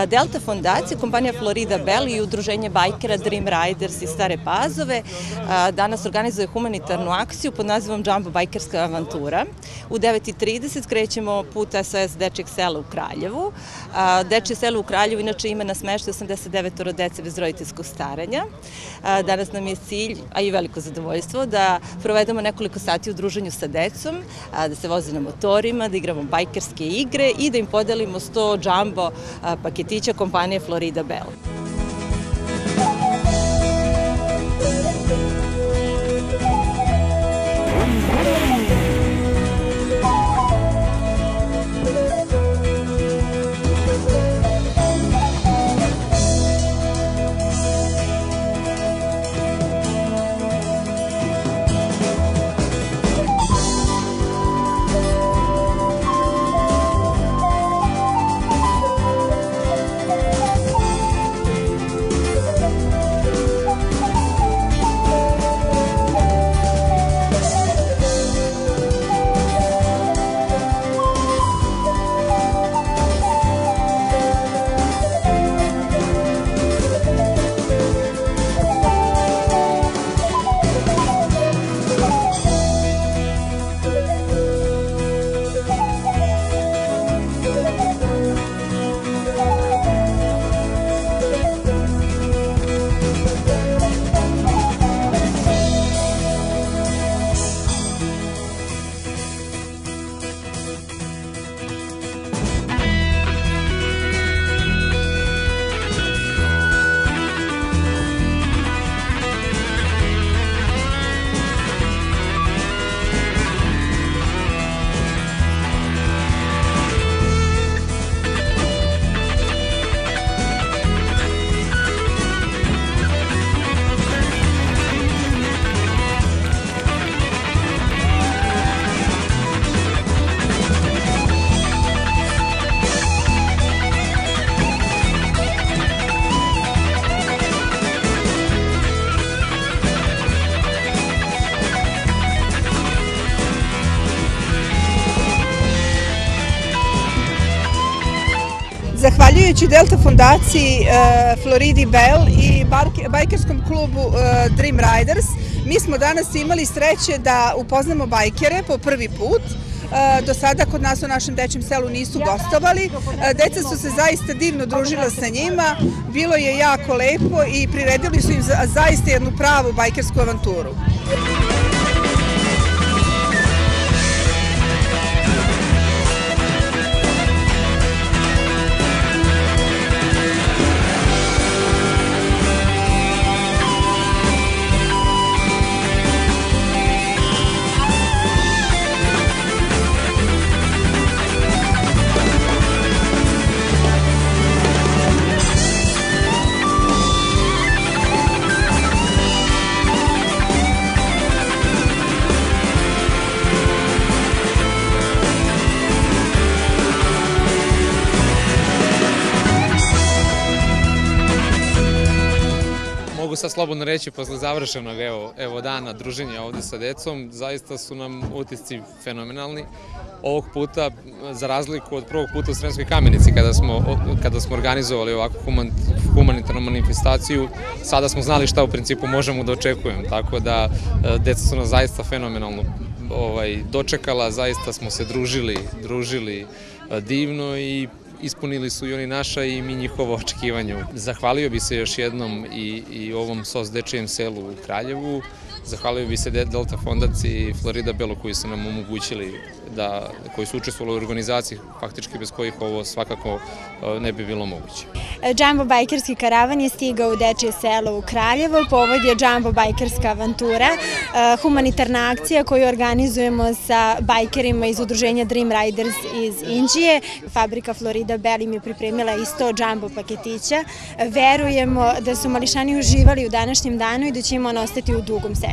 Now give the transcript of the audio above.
Delta fondacija, kompanija Florida Bell i udruženje bajkera Dream Riders iz Stare Pazove danas organizuje humanitarnu akciju pod nazivom Jumbo bajkerska avantura. U 9:30 krećemo put SOS Dečijeg sela u Kraljevu. Dečije selo u Kraljevu inače ima na smeštaj 89 dece bez roditeljskog staranja. Danas nam je cilj, a i veliko zadovoljstvo, da provedemo nekoliko sati u druženju sa decom, da se voze na motorima, da igramo bajkerske igre i da im podelimo 100 jumbo paketića kompanije Florida Bell. Zahvaljujući Delta fondaciji, Floridi Bell i bajkerskom klubu Dream Riders, mi smo danas imali sreće da upoznamo bajkere po prvi put. Do sada kod nas u našem dečijem selu nisu gostovali. Deca su se zaista divno družila sa njima, bilo je jako lepo i priredili su im zaista jednu pravu bajkersku avanturu. Mogu sad slobodno reći, posle završenog dana druženja ovde sa decom, zaista su nam utisci fenomenalni. Ovog puta, za razliku od prvog puta u Sremskoj Kamenici, kada smo organizovali ovakvu humanitarnu manifestaciju, sada smo znali šta u principu možemo da očekujemo, tako da deca su nas zaista fenomenalno dočekala, zaista smo se družili divno i ispunili su i oni naša i mi njihovo očekivanje. Zahvalio bi se još jednom i ovom SOS Dečijem selu u Kraljevu, zahvalio bi se Delta fondaciji i Florida Bellu koji su nam omogućili, koji su učestvovali u organizaciji, faktički bez kojih ovo svakako ne bi bilo moguće. Jumbo bajkerski karavan je stigao u Dečije selo u Kraljevo, povod je Jumbo bajkerska avantura, humanitarna akcija koju organizujemo sa bajkerima iz udruženja Dream Riders iz Inđije. Fabrika Florida Bell im je pripremila i 100 jumbo paketića. Verujemo da su mališani uživali u današnjem danu i da će im on ostati u dugom sećanju.